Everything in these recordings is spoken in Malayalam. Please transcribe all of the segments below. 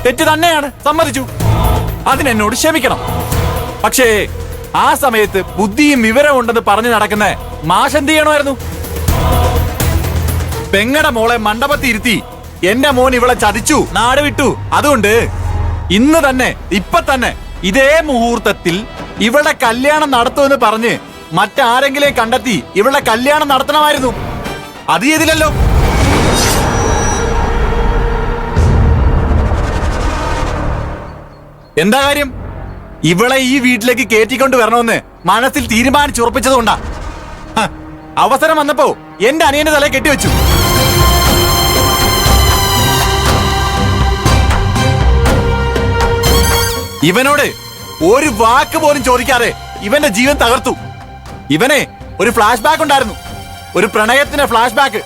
തെറ്റ് തന്നെയാണ്, സമ്മതിച്ചു. അതിനെന്നോട് ക്ഷമിക്കണം. പക്ഷേ ആ സമയത്ത് ബുദ്ധിയും വിവരവും ഉണ്ടെന്ന് പറഞ്ഞു നടക്കുന്ന മാഷെന്ത് ചെയ്യണമായിരുന്നു? പെങ്ങടെ മോളെ മണ്ഡപത്തിരുത്തി എന്റെ മോൻ ഇവളെ ചതിച്ചു, നാട് വിട്ടു. അതുകൊണ്ട് ഇന്ന് തന്നെ, ഇപ്പൊ തന്നെ, ഇതേ മുഹൂർത്തത്തിൽ ഇവളുടെ കല്യാണം നടത്തുമെന്ന് പറഞ്ഞ് മറ്റാരെങ്കിലും കണ്ടെത്തി ഇവളുടെ കല്യാണം നടത്തണമായിരുന്നു. അത് ചെയ്തില്ലല്ലോ. എന്താ കാര്യം? ഇവളെ ഈ വീട്ടിലേക്ക് കയറ്റിക്കൊണ്ട് വരണമെന്ന് മനസ്സിൽ തീരുമാനിച്ചുറപ്പിച്ചതുകൊണ്ടാ. അവസരം വന്നപ്പോ എന്റെ അനിയന്റെ തലയെ കെട്ടിവെച്ചു. ഇവനോട് ഒരു വാക്ക് പോലും ചോദിക്കാതെ ഇവന്റെ ജീവൻ തകർത്തു. ഇവനെ ഒരു ഫ്ലാഷ് ബാക്ക് ഉണ്ടായിരുന്നു, ഒരു പ്രണയത്തിന്റെ ഫ്ലാഷ് ബാക്ക്.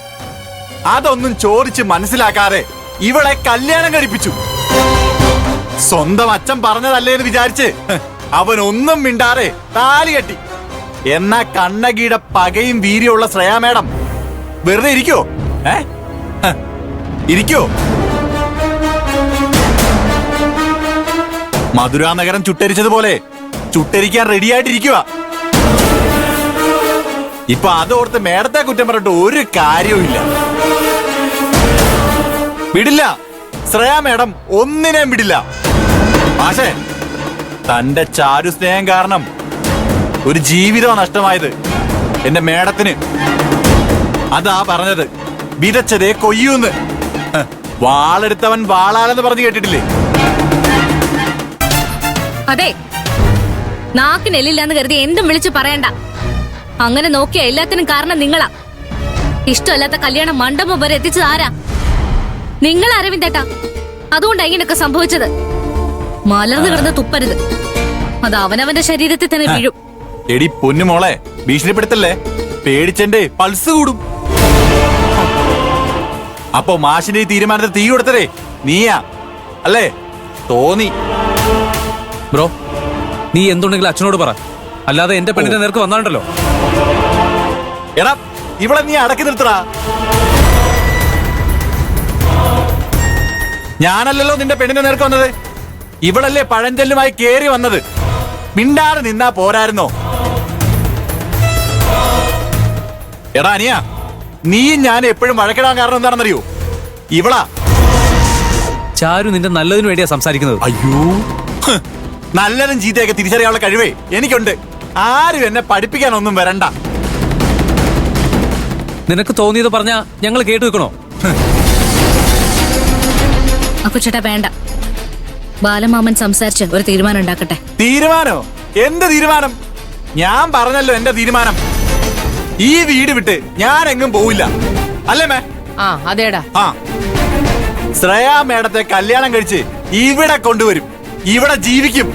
അതൊന്നും ചോദിച്ച് മനസ്സിലാക്കാതെ ഇവളെ കല്യാണം കഴിപ്പിച്ചു. സ്വന്തം അച്ഛൻ പറഞ്ഞതല്ലേ എന്ന് വിചാരിച്ച് അവനൊന്നും മിണ്ടാതെ താലി കെട്ടി. എന്നാ കണ്ണകിയുടെ പകയും വീര്യമുള്ള ശ്രേയ മേഡം വെറുതെ ഇരിക്കോ? ഇരിക്കോ? മധുരാ നഗരം ചുട്ടരിച്ചതുപോലെ ചുട്ടരിക്കാൻ റെഡിയായിട്ടിരിക്കുക. ഇപ്പൊ അതോർത്ത് മേഡത്തെ കുറ്റം പറഞ്ഞിട്ട് ഒരു കാര്യവും ഇല്ല. വിടില്ല, ശ്രേയ മേഡം ഒന്നിനെയും വിടില്ല. പക്ഷേ തന്റെ ചാരു സ്നേഹം കാരണം ഒരു ജീവിതം നഷ്ടമായത് എന്റെ മേഡത്തിന്. അതാ പറഞ്ഞത്, വിതച്ചതേ കൊയ്യൂന്ന്. വാളെടുത്തവൻ വാളാലെന്ന് പറഞ്ഞു കേട്ടിട്ടില്ലേ? അതെ, നാക്കിനെല്ലില്ലാന്ന് കരുതി എന്തും വിളിച്ചു പറയണ്ട. അങ്ങനെ നോക്കിയ എല്ലാത്തിനും കാരണം നിങ്ങളാ. ഇഷ്ടമല്ലാത്ത കല്യാണം മണ്ഡപം വരെ എത്തിച്ചത് ആരാ? നിങ്ങൾ അരവിന്ദേട്ടാ. അതുകൊണ്ടാ ഇങ്ങനെയൊക്കെ സംഭവിച്ചത്. മലർന്നു കിടന്ന് തുപ്പരുത്, അത് അവനവന്റെ ശരീരത്തിൽ തന്നെ വീഴും. എടി പൊന്നുമോളെ, ഭീഷണിപ്പെടുത്തല്ലേ. പേടിച്ചെന്റെ പൾസ് കൂടും. അപ്പൊ മാഷിന്റെ ഈ തീരുമാനത്തിൽ തീ കൊടുത്തതേ നീയാ അല്ലേ? തോന്നി. ബ്രോ, നീ എന്തുണ്ടെങ്കിലും അച്ഛനോട് പറ, അല്ലാതെ എന്റെ പെണ്ണിന്റെ നേർക്ക് വന്നാണ്ടല്ലോ. എടാ, ഇവിടെ നീ അടക്കി നിർത്തടാ. ഞാനല്ലല്ലോ നിന്റെ പെണ്ണിന്റെ നേർക്ക് വന്നത്. ഇവളല്ലേ പഴഞ്ചൊല്ലുമായി കേറി വന്നത്. മിണ്ടാതെ നിന്നാ പോരായിരുന്നോ? എടാ അനിയ, നീയും ഞാൻ എപ്പോഴും വഴക്കിടാൻ കാരണം എന്താണെന്നറിയോ? ഇവളാ. ചാരു നിന്റെ നല്ലതിനു വേണ്ടിയാ സംസാരിക്കുന്നത്. അയ്യോ, നല്ലതും ചീത്തയൊക്കെ തിരിച്ചറിയാനുള്ള കഴിവേ എനിക്കുണ്ട്. ആരും എന്നെ പഠിപ്പിക്കാനൊന്നും വരണ്ട. നിനക്ക് തോന്നിയത് പറഞ്ഞാ ഞങ്ങൾ കേട്ടു വെക്കണോ? അക്കുച്ചേട്ടാ വേണ്ട, ബാലമാമൻ സംസാരിച്ച് ഒരു തീരുമാനം ഉണ്ടാക്കട്ടെ. തീരുമാനോ? എന്ത് തീരുമാനം? ഞാൻ പറഞ്ഞല്ലോ എന്റെ തീരുമാനം. ഈ വീട് വിട്ട് ഞാൻ എങ്ങും പോവില്ല. അല്ലേ മേ? അതേടാ. ശ്രേയ മേഡത്തെ കല്യാണം കഴിച്ച് ഇവിടെ കൊണ്ടുവരും. ഇവിടെ ജീവിക്കും.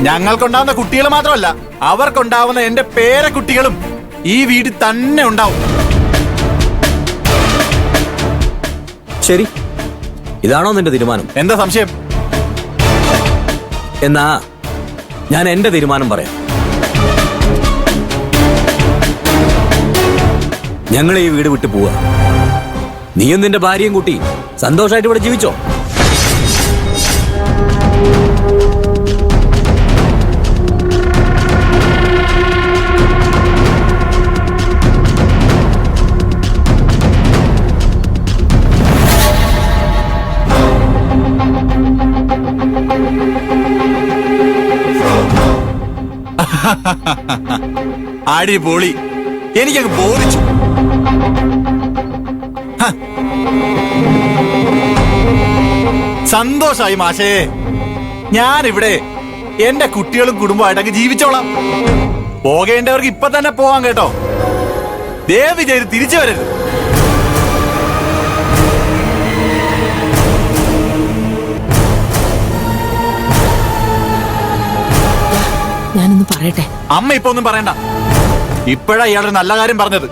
ഞങ്ങൾക്കുണ്ടാവുന്ന കുട്ടികൾ മാത്രമല്ല, അവർക്കുണ്ടാവുന്ന എന്റെ പേരക്കുട്ടികളും ഈ വീട്ടിൽ തന്നെ ഉണ്ടാവും. ശരി, ഇതാണോ നിന്റെ തീരുമാനം? എന്താ സംശയം? എന്നാ ഞാൻ എന്റെ തീരുമാനം പറയാം. ഞങ്ങൾ ഈ വീട് വിട്ടു പോവാ. നീയും നിന്റെ ഭാര്യയും കൂട്ടി സന്തോഷമായിട്ട് ഇവിടെ ജീവിച്ചോ. അടിപൊളി. എനിക്കങ്ങ് ബോധിച്ചു. സന്തോഷായി മാഷേ. ഞാനിവിടെ എന്റെ കുട്ടികളും കുടുംബമായിട്ടങ്ങ് ജീവിച്ചോളാം. പോകേണ്ടവർക്ക് ഇപ്പൊ തന്നെ പോവാൻ കേട്ടോ. ദേവി ചെയ്ത് തിരിച്ചു വരരുത്. ഞാനൊന്ന് പറയട്ടെ. അമ്മ ഇപ്പൊ ഒന്നും പറയണ്ട. ഇപ്പോഴാ ഇയാളൊരു നല്ല കാര്യം പറഞ്ഞത്.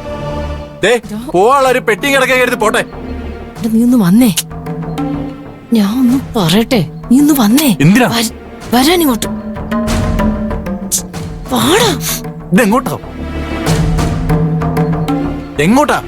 ദേ, പോവാനുള്ള ഒരു പെട്ടിയും കിടക്കാൻ കരുതി പോട്ടെ. നീ ഒന്ന് വന്നേ, ഞാൻ ഒന്ന് പറയട്ടെ. നീ ഒന്ന് വന്നേ. എന്തിനാ? വരാനിങ്ങോട്ട് വാടാ. ഇതെങ്ങോട്ടാ? എങ്ങോട്ടാ?